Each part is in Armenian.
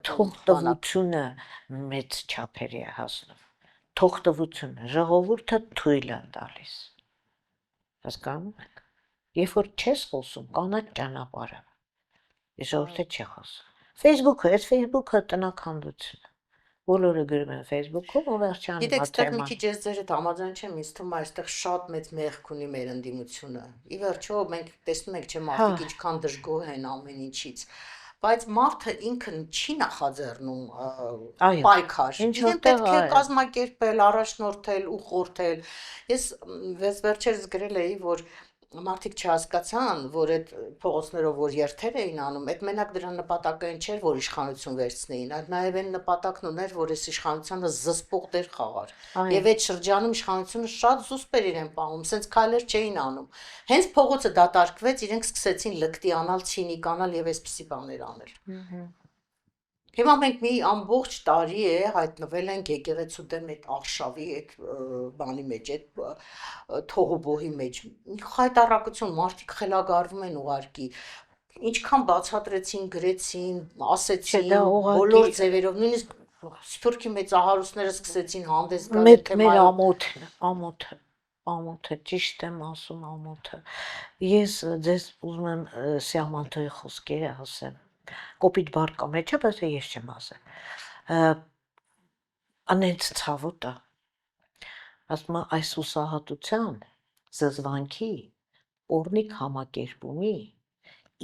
թողտվությունը մեծ չափերի է հասնում։ Թողտվությունը ժողովուրդը թույլ է տալիս։ Հասկանում եք։ Երբ որ չես խոսում, կանաչ ճանապարհը։ Ժողովուրդը չի խոսում։ Facebook-ը, այս Facebook-ը տնականություն է։ Բոլորը գրում են Facebook-ում, ով վերջանում Գիտեք, այստեղ մի քիչ ես ձեր հետ համաձայն չեմ, ինձ թվում է այստեղ շատ մեծ մեղք ունի մեր ընդդիմությունը։ Ի վերջո մենք տեսնում ենք, չէ՞ մարդիկ ինչքան դժգոհ են ամեն ինչից, բայց մարդը ինքն չի նախաձեռնում պայքար։ Իրեն պետք է կազմակերպել, առաջնորդել ու խորհրդել։ Ես վերջերս գրել էի, որ մարդիկ չհասկացան, որ այդ փողոցներով որ երթեր էին անում, այդ մենակ դրա նպատակային չէր, որ իշխանություն վերցնեին, այլ նաև այն նպատակն ուներ, որ այս իշխանությանը զսպող դեր խաղար։ Եվ այդ շրջանում իշխանությունը շատ զուսպ էր իրեն պահում, սենց քայլեր չէին անում։ Հենց փողոցը դատարկվեց, իրենք սկսեցին լկտի անալ, ցինիկանալ եւ այսպիսի բաներ անել։ Հիմա մենք մի ամբողջ տարի է հայտնվել ենք եկեղեցու դեմ այդ արշավի, այդ բանի մեջ, այդ թողոբոհի մեջ։ Խայտառակություն, մարդիկ խելագարվում են ուղարկի։ Ինչքան բացատրեցին, գրեցին, ասեցին, բոլոր ձևերով, նույնիսկ Սփյուռքի մեծահարուստները սկսեցին հանդես գալ մեր ամոթը, ճիշտ եմ ասում ամոթը։ Ես ձեզ ուզում եմ Սիամանթոյի խոսքերը ասեմ։ Կոպիտ բառ կա մեջը, բայց ես չեմ ասել։ Անենց ցավոտ է։ Ասում եմ այս հուսահատության, զզվանքի, օրնիկ համակերպումի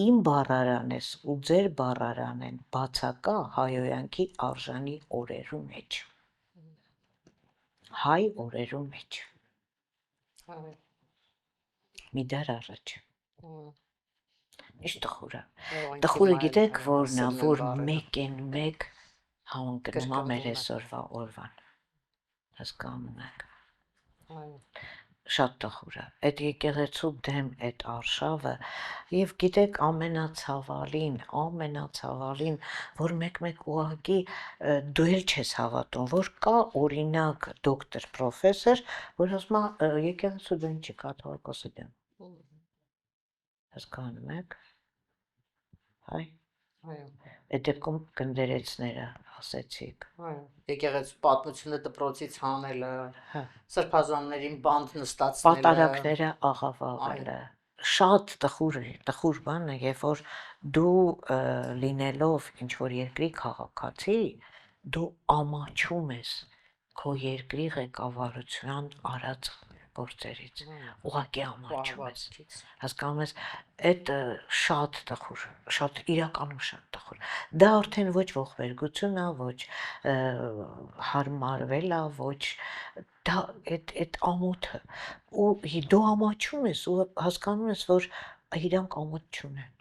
իմ բառարանես ու ձեր բառարանեն բացակա հայոյանքի արժանի օրերու մեջ։ Հայ օրերու մեջ։ Մի դար առաջ։ Ինչ տխուր է։ Տխուրը գիտեք որն է, որ մեկ են մեկ համընկնում է մեր այսօրվա օրվան։ Հասկանում եք։ Շատ տխուր է։ Այդ եկեղեցու դեմ այդ արշավը եւ գիտեք ամենացավալին, որ մեկ-մեկ ուղղակի դու էլ չես հավատում, որ կա օրինակ դոկտոր պրոֆեսոր, որ ասում է եկեղեցու դեմ չի, կաթողիկոսի դեմ։ Հասկանում եք։ Հայ։ Այդ դեպքում գնդերեցները ասեցիք։ Եկեղեցու պատմությունը դպրոցից հանելը, սրբազաններին բանտ նստացնելը, պատարակները աղավաղելը, շատ տխուր բան է, երբ որ դու լինելով ինչ որ երկրի քաղաքացի, դու ամաչում ես քո երկրի ղեկավարության արած գործերից, ուղղակի ամաչում ես, հասկանում ես, այդ շատ տխուր, շատ իրականում շատ տխուր, դա արդեն ոչ ողբերգություն է, ոչ հարմարվել է, ոչ դա այդ ամոթը, ու դու ամաչում ես ու հասկանում ես, որ իրանք ամոթ չունեն,